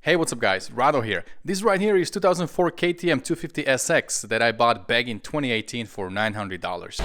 Hey, what's up guys, Rado here. This right here is 2004 KTM 250SX that I bought back in 2018 for $900.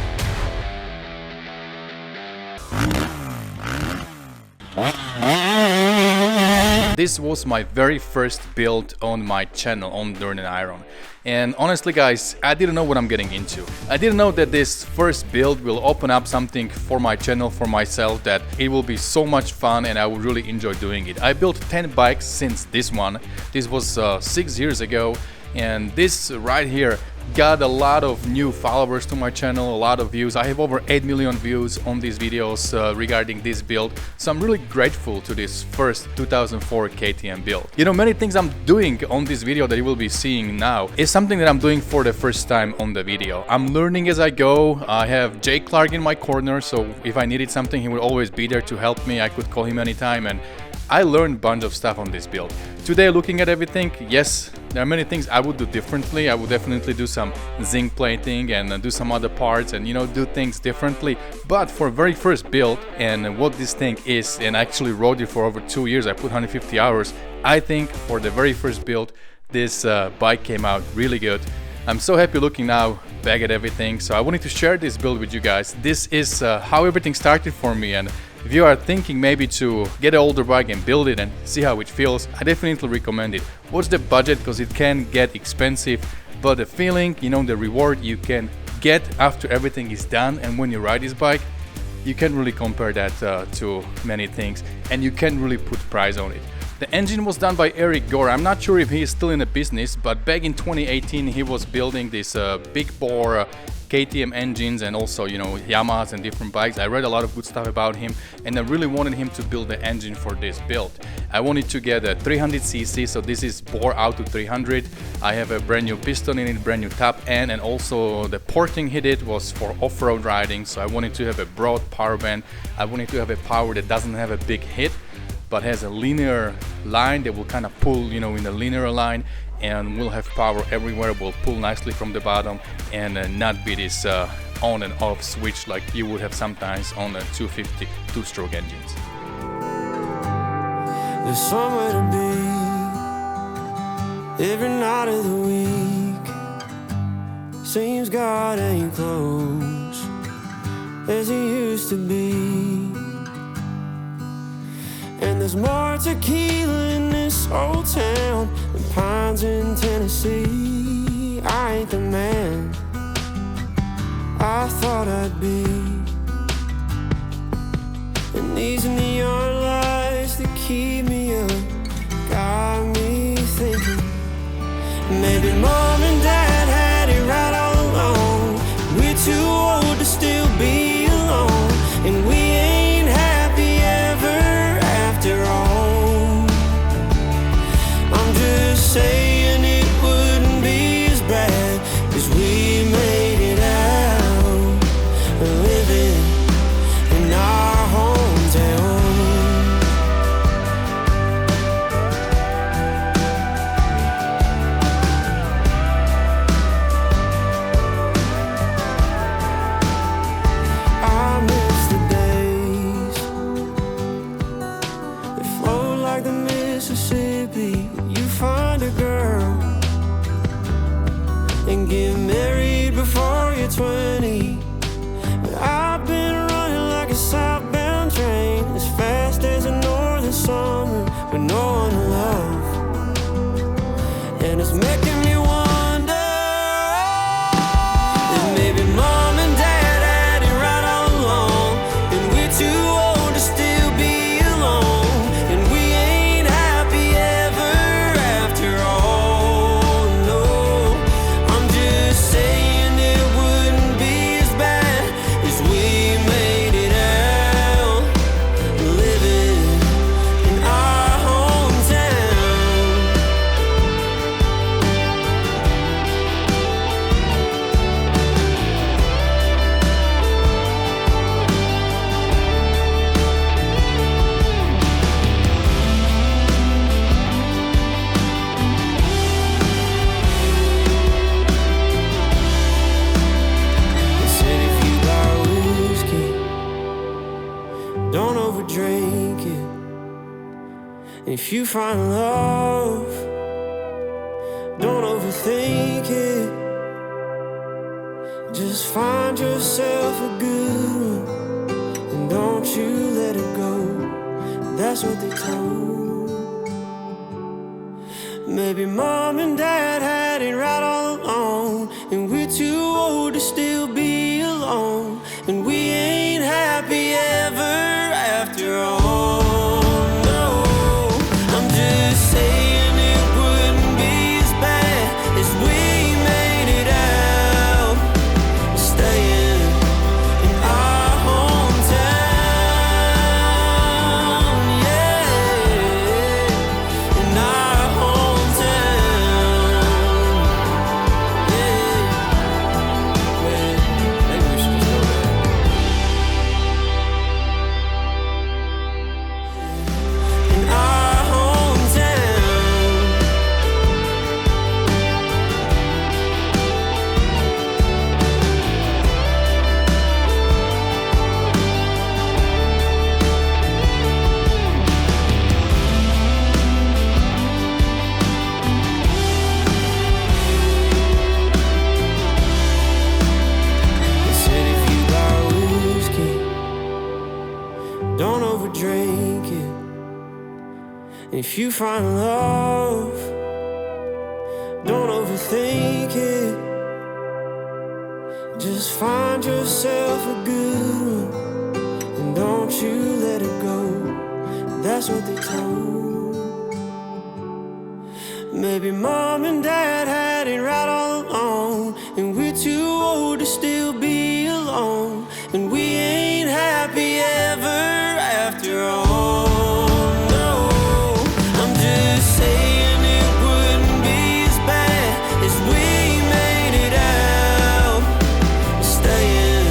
This was my very first build on my channel on Dirt and Iron. And honestly guys, I didn't know what I'm getting into. I didn't know that this first build will open up something for my channel, for myself, that it will be so much fun and I will really enjoy doing it. I built 10 bikes since this one. This was 6 years ago, and this right here got a lot of new followers to my channel, a lot of views. I have over 8 million views on these videos regarding this build, so I'm really grateful to this first 2004 KTM build. You know, many things I'm doing on this video that you will be seeing now is something that I'm doing for the first time on the video. I'm learning as I go. I have Jay Clark in my corner, so if I needed something, he will always be there to help me. I could call him anytime, and I learned a bunch of stuff on this build. Today, looking at everything, yes, there are many things I would do differently. I would definitely do some zinc plating and do some other parts and, you know, do things differently. But for very first build and what this thing is, and I actually rode it for over 2 years, I put 150 hours, I think for the very first build, this bike came out really good. I'm so happy looking now back at everything, so I wanted to share this build with you guys. This is how everything started for me, and if you are thinking maybe to get an older bike and build it and see how it feels, I definitely recommend it. What's the budget? Because it can get expensive, but the feeling, you know, the reward you can get after everything is done and when you ride this bike, you can't really compare that to many things, and you can't really put price on it. The engine was done by Eric Gore. I'm not sure if he is still in the business, but back in 2018 he was building this big bore KTM engines and also, you know, Yamahas and different bikes. I read a lot of good stuff about him, and I really wanted him to build the engine for this build. I wanted to get a 300cc, so this is bore out to 300. I have a brand new piston in it, brand new top end, and also the porting hit it was for off-road riding, so I wanted to have a broad power band. I wanted to have a power that doesn't have a big hit, but has a linear line that will kind of pull, you know, in a linear line, and will have power everywhere, will pull nicely from the bottom, and not be this on and off switch like you would have sometimes on a 250 two-stroke engines. There's somewhere to be every night of the week. Seems God ain't close as he used to be. And there's more tequila in this old town than pines in Tennessee. I ain't the man I thought I'd be. And these neon lights that keep me up got me thinking maybe mom and dad had it right all along. We're too old to still be alone, and we ain't happy ever after all. I'm just saying it wouldn't be as bad as we made it out, living in our hometown. I miss the days that flow like the Mississippi. You find a girl and get married before you're 20. But I've been running like a southbound train, as fast as a northern summer with no one to love. And it's making me wonder if maybe mom and dad had it right all along, and we're too old to still be alone, and we ain't happy ever after all. No, I'm just saying it wouldn't be as bad as we made it out, living in our hometown. They said if you buy whiskey, don't overdrink it. If you find love, Just find yourself a good one, and don't you let it go. That's what they told. Maybe mom and dad had it right all along, and we're too old to still be alone, and we ain't happy ever after all. No, I'm just saying it wouldn't be as bad as we made it out, staying in our hometown, yeah, in our hometown, yeah. Man, maybe we should just go there. In our hometown. They said if you buy whiskey, don't overdrink it. If you find love, don't overthink it. Just find yourself a good one, and don't you let it go. That's what they told. Maybe mom and dad had it right all along, and we're too old to still be alone, and we ain't happy ever after all. No, I'm just saying it wouldn't be as bad as we made it out, staying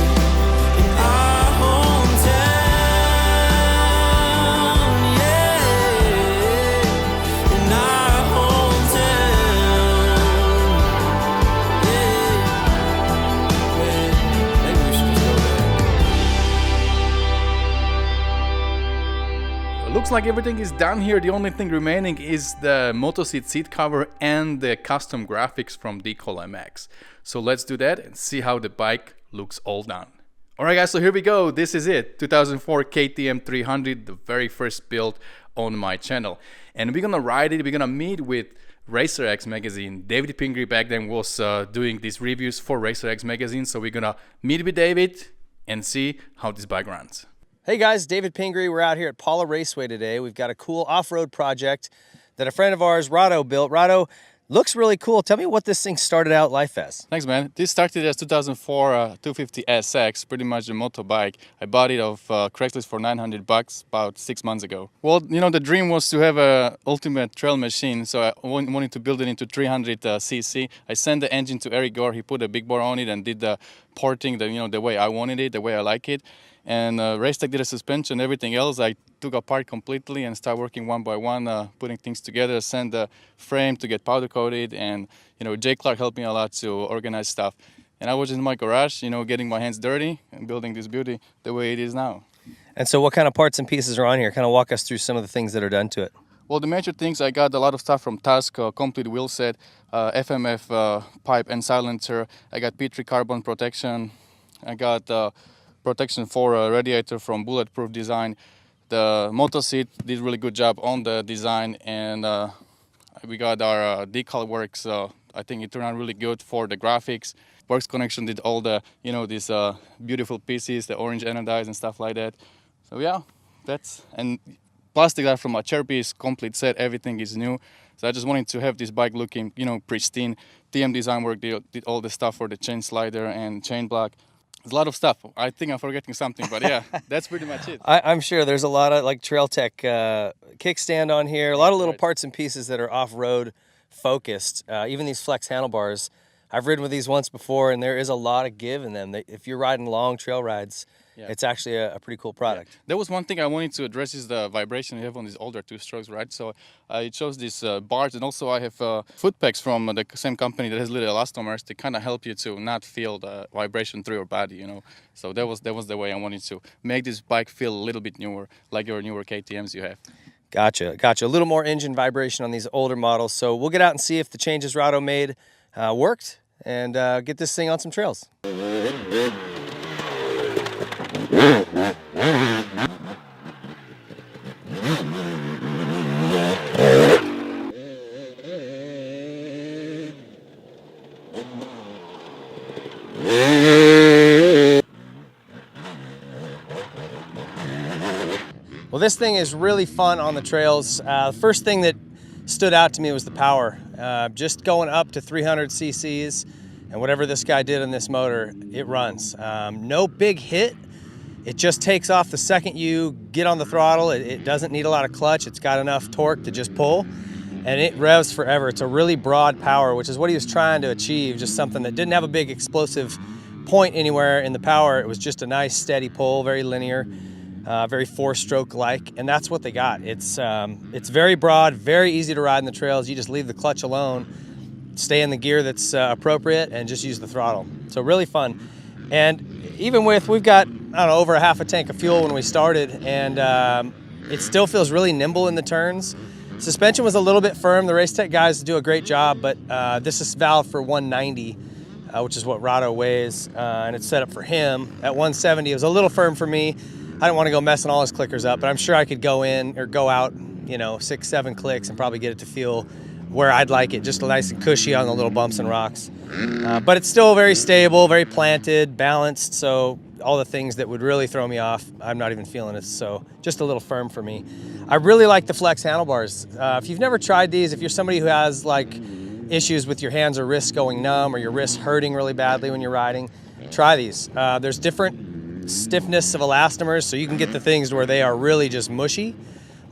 in our hometown, yeah, in our hometown, yeah. Man, maybe we should just go there. Looks like everything is done here. The only thing remaining is the Motoseat seat cover and the custom graphics from Decal MX. So let's do that and see how the bike looks all done. Alright guys, so here we go. This is it. 2004 KTM 300, the very first build on my channel. And we're gonna ride it. We're gonna meet with Racer X magazine. David Pingree back then was doing these reviews for Racer X magazine. So we're gonna meet with David and see how this bike runs. Hey guys, David Pingree. We're out here at Paula Raceway today. We've got a cool off-road project that a friend of ours, Rado, built. Rado, looks really cool. Tell me what this thing started out life as. Thanks, man. This started as 2004 250 SX, pretty much a moto bike. I bought it off Craigslist for $900 about 6 months ago. Well, you know, the dream was to have a ultimate trail machine, so I wanted to build it into 300 cc. I sent the engine to Eric Gore. He put a big bore on it and did the porting, the way I wanted it, the way I like it. And Racetech did a suspension, everything else I took apart completely and started working one by one, putting things together, sent the frame to get powder coated, and Jay Clark helped me a lot to organize stuff. And I was in my garage, getting my hands dirty and building this beauty the way it is now. And so what kind of parts and pieces are on here? Kind of walk us through some of the things that are done to it. Well, the major things, I got a lot of stuff from Tusk, complete wheel set, FMF pipe and silencer. I got P3 carbon protection. I got protection for a radiator from Bulletproof Design. The Motoseat did a really good job on the design, and we got our Decal Works. I think it turned out really good for the graphics. Works Connection did all the, these beautiful pieces, the orange anodized and stuff like that. So yeah, and plastic that from a chair piece, complete set, everything is new. So I just wanted to have this bike looking, pristine. TM Design Work did all the stuff for the chain slider and chain block. There's a lot of stuff. I think I'm forgetting something, but yeah, that's pretty much it. I'm sure there's a lot of like Trail Tech kickstand on here, a lot of little parts and pieces that are off-road focused. Even these flex handlebars, I've ridden with these once before, and there is a lot of give in them. If you're riding long trail rides, it's actually a pretty cool product. Yeah. There was one thing I wanted to address is the vibration you have on these older two-strokes, right? So it shows these bars, and also I have foot pegs from the same company that has little elastomers to kind of help you to not feel the vibration through your body, So that was the way I wanted to make this bike feel a little bit newer, like your newer KTMs you have. Gotcha. A little more engine vibration on these older models. So we'll get out and see if the changes Rado made worked, and get this thing on some trails. Well, this thing is really fun on the trails. The first thing that stood out to me was the power. Just going up to 300 cc's, and whatever this guy did in this motor, it runs. No big hit. It just takes off the second you get on the throttle. It doesn't need a lot of clutch. It's got enough torque to just pull, and it revs forever. It's a really broad power, which is what he was trying to achieve, just something that didn't have a big explosive point anywhere in the power. It was just a nice steady pull, very linear. Very four-stroke like, and that's what they got. It's very broad, very easy to ride in the trails. You just leave the clutch alone, stay in the gear that's appropriate, and just use the throttle. So really fun. And even we've got, I don't know, over a half a tank of fuel when we started, and it still feels really nimble in the turns. Suspension was a little bit firm. The Race Tech guys do a great job, but this is valved for 190, which is what Rado weighs, and it's set up for him. At 170, it was a little firm for me. I didn't want to go messing all his clickers up, but I'm sure I could go in or go out, 6-7 clicks and probably get it to feel where I'd like it, just nice and cushy on the little bumps and rocks. But it's still very stable, very planted, balanced, so all the things that would really throw me off, I'm not even feeling it, so just a little firm for me. I really like the flex handlebars. If you've never tried these, if you're somebody who has issues with your hands or wrists going numb or your wrists hurting really badly when you're riding, try these. There's different stiffness of elastomers, so you can get the things where they are really just mushy,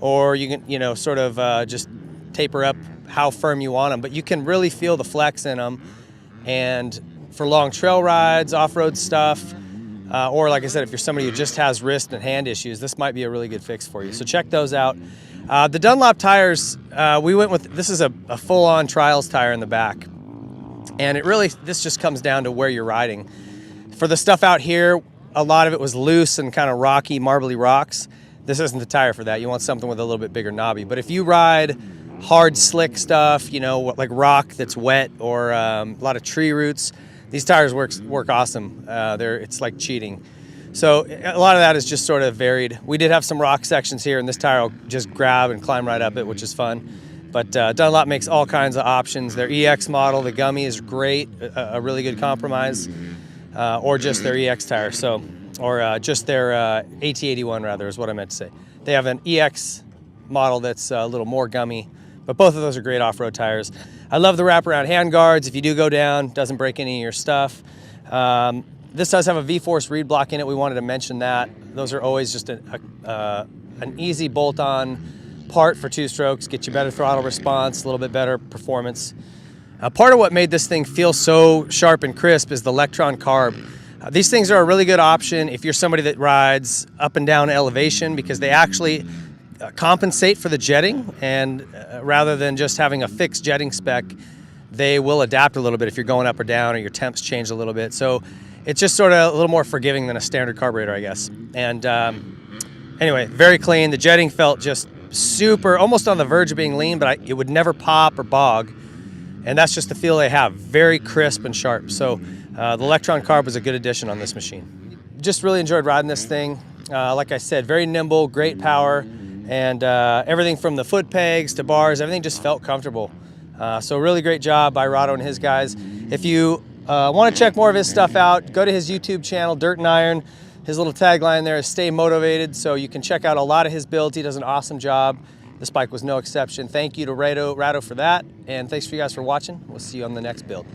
or you can sort of just taper up how firm you want them, but you can really feel the flex in them. And for long trail rides, off-road stuff, or like I said, if you're somebody who just has wrist and hand issues, this might be a really good fix for you. So check those out. The Dunlop tires, we went with, this is a full-on trials tire in the back, and this just comes down to where you're riding. For the stuff out here, a lot of it was loose and kind of rocky, marbly rocks. This isn't the tire for that. You want something with a little bit bigger knobby. But if you ride hard, slick stuff, like rock that's wet, or a lot of tree roots, these tires work awesome. It's like cheating. So a lot of that is just sort of varied. We did have some rock sections here, and this tire will just grab and climb right up it, which is fun. But Dunlop makes all kinds of options. Their EX model, the gummy, is great, a really good compromise. Or just their EX tire, or just their AT81 rather is what I meant to say. They have an EX model that's a little more gummy, but both of those are great off-road tires. I love the wraparound hand guards. If you do go down, doesn't break any of your stuff. This does have a V-Force reed block in it. We wanted to mention that. Those are always just an easy bolt-on part for two strokes, get you better throttle response, a little bit better performance. Part of what made this thing feel so sharp and crisp is the Electron carb. These things are a really good option if you're somebody that rides up and down elevation, because they actually compensate for the jetting, and rather than just having a fixed jetting spec, they will adapt a little bit if you're going up or down or your temps change a little bit. So it's just sort of a little more forgiving than a standard carburetor, I guess. And anyway, very clean. The jetting felt just super, almost on the verge of being lean, but it would never pop or bog. And that's just the feel they have, very crisp and sharp. So the Electron carb was a good addition on this machine. Just really enjoyed riding this thing. Like I said, very nimble, great power, and everything from the foot pegs to bars, everything just felt comfortable. So really great job by Rado and his guys. If you want to check more of his stuff out, go to his YouTube channel, Dirt and Iron. His little tagline there is "Stay Motivated," so you can check out a lot of his builds. He does an awesome job. This bike was no exception. Thank you to Rado for that, and thanks for you guys for watching. We'll see you on the next build.